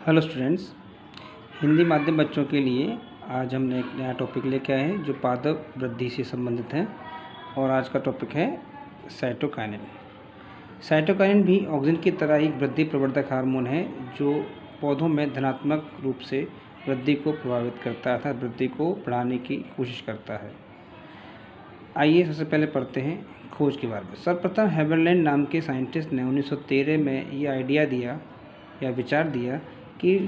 Hello students, Hindi माध्यम बच्चों के लिए आज हमने एक नया टॉपिक लेके आए हैं जो पादप वृद्धि से संबंधित है। और आज का टॉपिक है साइटोकाइनिन। साइटोकाइनिन भी ऑक्सिन की तरह ही वृद्धि प्रवर्धक हार्मोन है जो पौधों में धनात्मक रूप से वृद्धि को प्रभावित करता है अर्थात वृद्धि को बढ़ाने की कोशिश करता है। आइए सबसे पहले पढ़ते हैं खोज के बारे में। सर्वप्रथम हेबरलैंड नाम के साइंटिस्ट ने 1913 में ये आइडिया दिया या विचार दिया कि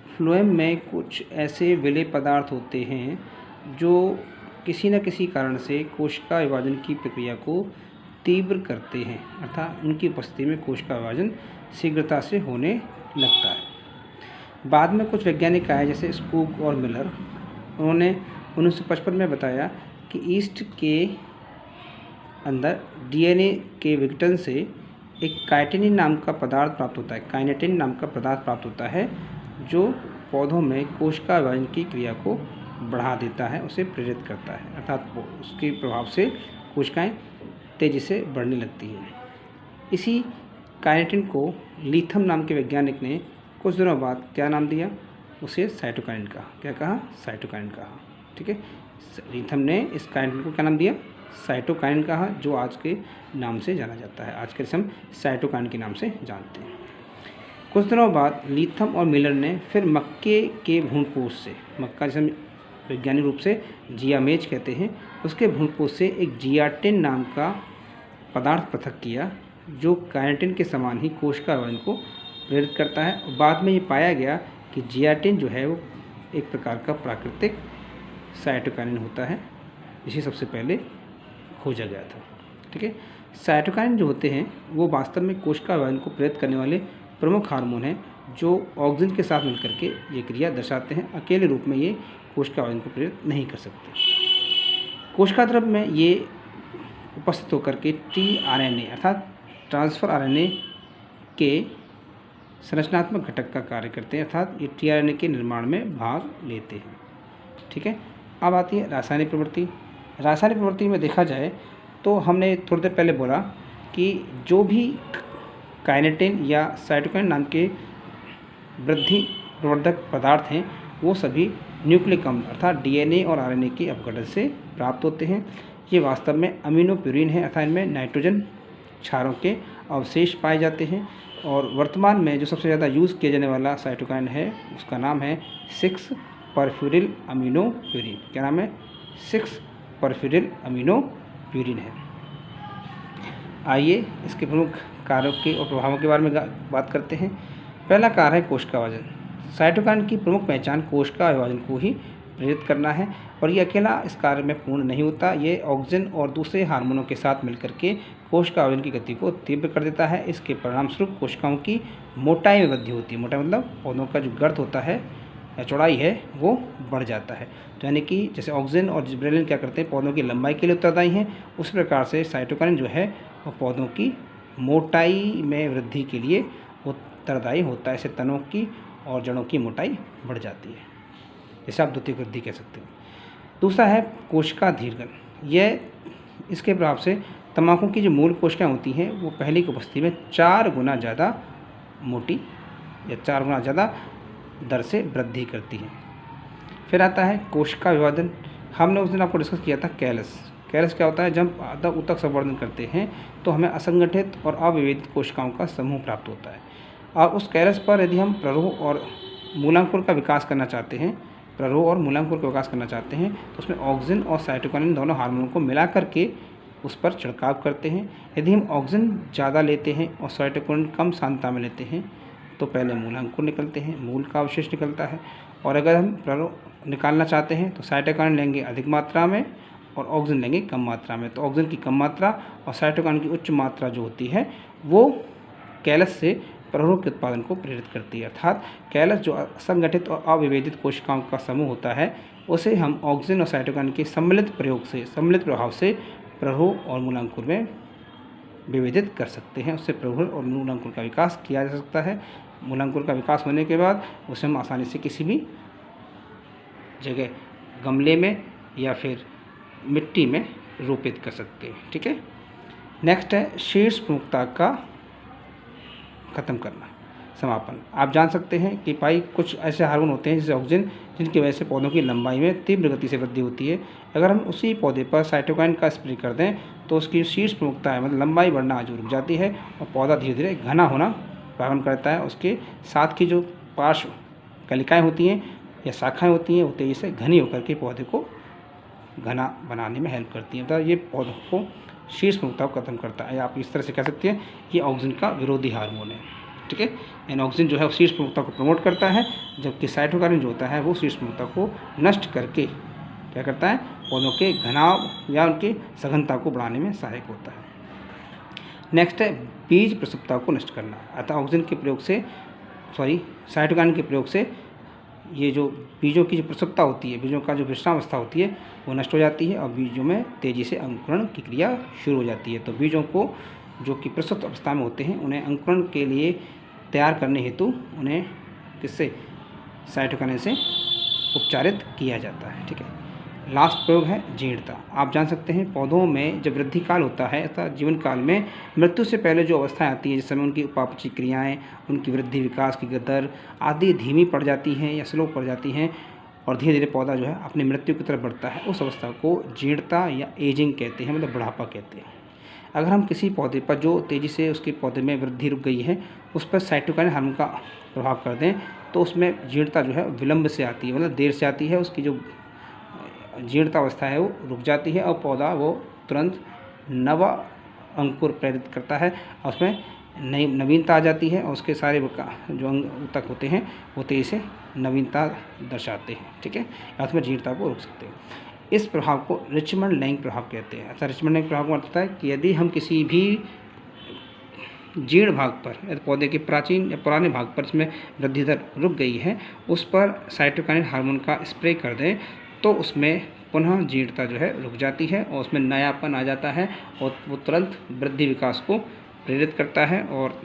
फ्लोएम में कुछ ऐसे विलेय पदार्थ होते हैं जो किसी न किसी कारण से कोशिका विभाजन की प्रक्रिया को तीव्र करते हैं अर्थात उनकी उपस्थिति में कोशिका विभाजन शीघ्रता से होने लगता है। बाद में कुछ वैज्ञानिक आए जैसे स्कूक और मिलर। उन्होंने 1955 में बताया कि ईस्ट के अंदर डीएनए के विघटन से एक काइटिनिन नाम का पदार्थ प्राप्त होता है, काइनेटिन नाम का पदार्थ प्राप्त होता है जो पौधों में कोशिका विभाजन की क्रिया को बढ़ा देता है, उसे प्रेरित करता है अर्थात उसके प्रभाव से कोशिकाएं तेज़ी से बढ़ने लगती हैं। इसी काइनेटिन को लीथम नाम के वैज्ञानिक ने कुछ दिनों बाद क्या नाम दिया, उसे साइटोकाइनिन कहा। क्या कहा? साइटोकाइनिन कहा। ठीक है, लीथम ने इस काइनेटिन को क्या नाम दिया? साइटोकाइनिन कहा, जो आज के नाम से जाना जाता है। आज के हम साइटोकाइनिन के नाम से जानते हैं। कुछ दिनों बाद लीथम और मिलर ने फिर मक्के के भ्रूणपोष से, मक्का जिसे हम वैज्ञानिक रूप से जियामेज कहते हैं, उसके भ्रूणपोष से एक जियाटिन नाम का पदार्थ पृथक किया जो काइनेटिन के समान ही कोशिका विभाजन को प्रेरित करता है। और बाद में ये पाया गया कि जियाटिन जो है वो एक प्रकार का प्राकृतिक साइटोकाइनिन होता है, जिसे सबसे पहले खोजा गया था। ठीक है, साइटोकाइनिन जो होते हैं वो वास्तव में कोशिका विभाजन को प्रेरित करने वाले प्रमुख हार्मोन हैं जो ऑक्सिन के साथ मिलकर के ये क्रिया दर्शाते हैं। अकेले रूप में ये कोशिका विभाजन को प्रेरित नहीं कर सकते। कोशिका द्रव्य में ये उपस्थित होकर के टीआरएनए अर्थात ट्रांसफर आरएनए के संरचनात्मक घटक का कार्य करते हैं अर्थात ये टीआरएनए के निर्माण में भाग लेते हैं। ठीक है, अब आती है रासायनिक प्रवृत्ति। रासायनिक प्रवृत्ति में देखा जाए तो हमने थोड़ी देर पहले बोला कि जो भी काइनेटिन या साइटोकाइनिन नाम के वृद्धि प्रवर्धक पदार्थ हैं वो सभी न्यूक्लिक अम्ल अर्थात डीएनए और आरएनए के अपघटन से प्राप्त होते हैं। ये वास्तव में अमीनो प्यूरिन है अर्थात इनमें नाइट्रोजन क्षारों के अवशेष पाए जाते हैं। और वर्तमान में जो सबसे ज़्यादा यूज़ किया जाने वाला साइटोकाइनिन है उसका नाम है 6-परफ्यूरिल अमीनो प्यूरिन। क्या नाम है? 6-परफ्यूरिल अमीनो प्यूरिन है। आइए इसके प्रमुख कार्यों के और प्रभावों के बारे में बात करते हैं। पहला कार्य है कोशिका विभाजन। साइटोकाइनिन की प्रमुख पहचान कोशिका विभाजन को ही प्रेरित करना है और ये अकेला इस कार्य में पूर्ण नहीं होता। ये ऑक्सिन और दूसरे हार्मोनों के साथ मिलकर के कोशिका विभाजन की गति को तीव्र कर देता है। इसके परिणामस्वरूप कोशिकाओं की मोटाई में वृद्धि होती है। मोटाई मतलब पौधों का जो गर्थ होता है या चौड़ाई है वो बढ़ जाता है। तो यानी कि जैसे ऑक्सिन और जिब्रेलिन क्या करते हैं, पौधों की लंबाई के लिए उत्तरदायी हैं, उस प्रकार से साइटोकाइनिन जो है वो पौधों की मोटाई में वृद्धि के लिए उत्तरदायी होता है। इससे तनों की और जड़ों की मोटाई बढ़ जाती है, जैसे आप द्वितीयक वृद्धि कह सकते हैं। दूसरा है कोशिका दीर्घन। यह इसके प्रभाव से तंबाकू की जो मूल कोशिकाएँ होती हैं वो पहले की उपस्थिति में 4 गुना ज़्यादा मोटी या 4 गुना ज़्यादा दर से वृद्धि करती है। फिर आता है कोशिका विभाजन। हमने उस दिन आपको डिस्कस किया था कैलस। कैलस क्या होता है? जब अधः ऊतक संवर्धन करते हैं तो हमें असंगठित और अविभेदित कोशिकाओं का समूह प्राप्त होता है। और उस कैलस पर यदि हम प्ररोह और मूलांकुर का विकास करना चाहते हैं, प्ररोह और मूलांकुर का विकास करना चाहते हैं तो उसमें ऑक्सिन और साइटोकाइनिन दोनों हार्मोनों को मिला करके उस पर छिड़काव करते हैं। यदि हम ऑक्सिन ज़्यादा लेते हैं और साइटोकाइनिन कम सांद्रता में लेते हैं तो पहले मूलांकुर निकलते हैं, मूल का अवशेष निकलता है। और अगर हम प्ररोह निकालना चाहते हैं तो साइटोकाइनिन लेंगे अधिक मात्रा में और ऑक्सिन लेंगे कम मात्रा में। तो ऑक्सिन की कम मात्रा और साइटोकाइनिन की उच्च मात्रा जो होती है वो कैलस से प्ररोह के उत्पादन को प्रेरित करती है। अर्थात कैलस जो असंगठित और अविभेदित कोशिकाओं का समूह होता है उसे हम ऑक्सिन और साइटोकाइनिन के सम्मिलित प्रयोग से, सम्मिलित प्रभाव से प्ररोह और मूलांकुर में विभेदित कर सकते हैं। उससे प्ररोह और मूलांकुर का विकास किया जा सकता है। मूलांकुर का विकास होने के बाद उसे हम आसानी से किसी भी जगह गमले में या फिर मिट्टी में रोपित कर सकते हैं। ठीक है, नेक्स्ट है शीर्ष प्रमुखता का ख़त्म करना। समापन। आप जान सकते हैं कि भाई कुछ ऐसे हार्मोन होते हैं जैसे ऑक्सीजन, जिनकी वजह से पौधों की लंबाई में तीव्र गति से वृद्धि होती है। अगर हम उसी पौधे पर साइटोकाइन का स्प्रे कर दें तो उसकी शीर्ष प्रमुखता है, मतलब लंबाई बढ़ना आज रुक जाती है और पौधा धीरे धीरे घना होना प्रारंभ करता है। उसके साथ की जो पार्श्व कलिकाएँ होती हैं या शाखाएँ होती हैं वो तेज़ी से घनी होकर के पौधे को घना बनाने में हेल्प करती हैं। तो ये पौधों को शीर्ष प्रमुखता को खत्म करता है, या आप इस तरह से कह सकते हैं कि ऑक्सीजन का विरोधी हार्मोन है। ठीक है, यानी ऑक्सीजन जो है वो शीर्ष प्रमुखता को प्रमोट करता है, जबकि साइटोकाइन जो होता है वो शीर्ष प्रमुखता को नष्ट करके क्या करता है, पौधों के घनाव या उनकी सघनता को बढ़ाने में सहायक होता है। नेक्स्ट है बीज प्रसुप्ता को नष्ट करना। अतः ऑक्सीजन के प्रयोग से साइटोकाइन के प्रयोग से ये जो बीजों की जो प्रसुप्ता होती है, बीजों का जो विश्रामावस्था होती है वो नष्ट हो जाती है और बीजों में तेज़ी से अंकुरण की क्रिया शुरू हो जाती है। तो बीजों को जो कि प्रसुप्त अवस्था में होते हैं उन्हें अंकुरण के लिए तैयार करने हेतु उन्हें किससे, साइटोकाइन से उपचारित किया जाता है। ठीक है, लास्ट प्रयोग है जीर्णता। आप जान सकते हैं पौधों में जब वृद्धि काल होता है अर्थात जीवन काल में मृत्यु से पहले जो अवस्थाएं आती हैं, जिस समय उनकी उपापचय क्रियाएँ, उनकी वृद्धि विकास की दर आदि धीमी पड़ जाती हैं या स्लो पड़ जाती हैं और धीरे धीरे पौधा जो है अपनी मृत्यु की तरफ बढ़ता है, उस अवस्था को जीर्णता या एजिंग कहते हैं, मतलब बुढ़ापा कहते हैं। अगर हम किसी पौधे पर जो तेज़ी से उसके पौधे में वृद्धि रुक गई है उस पर साइटोकाइन हार्मोन का प्रभाव कर दें तो उसमें जीर्णता जो है विलंब से आती है, मतलब देर से आती है। उसकी जो जीर्णता अवस्था है वो रुक जाती है और पौधा वो तुरंत नवा अंकुर प्रेरित करता है और उसमें नई नवीनता आ जाती है और उसके सारे जो अंग तक होते हैं वो तेज़ी से नवीनता दर्शाते हैं। ठीक है, या उसमें जीर्णता को रोक सकते हैं। इस प्रभाव को रिचमंड लैंग प्रभाव कहते हैं। अच्छा, रिचमंड लैंग प्रभाव का मतलब होता है कि यदि हम किसी भी जीर्ण भाग पर, पौधे के प्राचीन या पुराने भाग पर इसमें वृद्धि दर रुक गई है, उस पर साइटोकाइन हार्मोन का स्प्रे कर दें तो उसमें पुनः जीर्णता जो है रुक जाती है और उसमें नयापन आ जाता है और वो तुरंत वृद्धि विकास को प्रेरित करता है और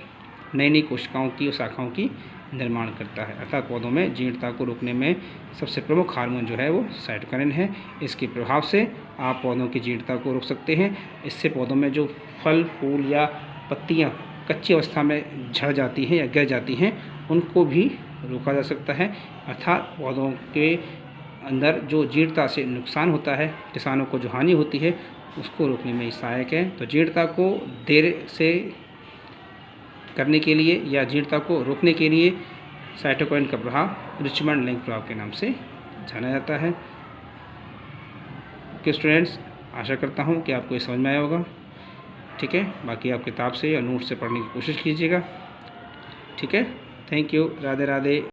नई नई कोशिकाओं की और शाखाओं की निर्माण करता है। अर्थात पौधों में जीर्णता को रोकने में सबसे प्रमुख हार्मोन जो है वो साइटोकाइन है। इसके प्रभाव से आप पौधों की जीर्णता को रोक सकते हैं। इससे पौधों में जो फल, फूल या पत्तियां कच्ची अवस्था में झड़ जाती हैं या गिर जाती हैं उनको भी रोका जा सकता है। अर्थात पौधों के अंदर जो जीर्णता से नुकसान होता है, किसानों को जो हानि होती है, उसको रोकने में सहायक है। तो जीर्णता को देर से करने के लिए या जीर्णता को रोकने के लिए साइटोकाइन का प्रभाव रिचमंड लैंग प्रभाव के नाम से जाना जाता है। ओके स्टूडेंट्स, आशा करता हूँ कि आपको ये समझ में आया होगा। ठीक है, बाकी आप किताब से या नोट से पढ़ने की कोशिश कीजिएगा। ठीक है, थैंक यू, राधे राधे।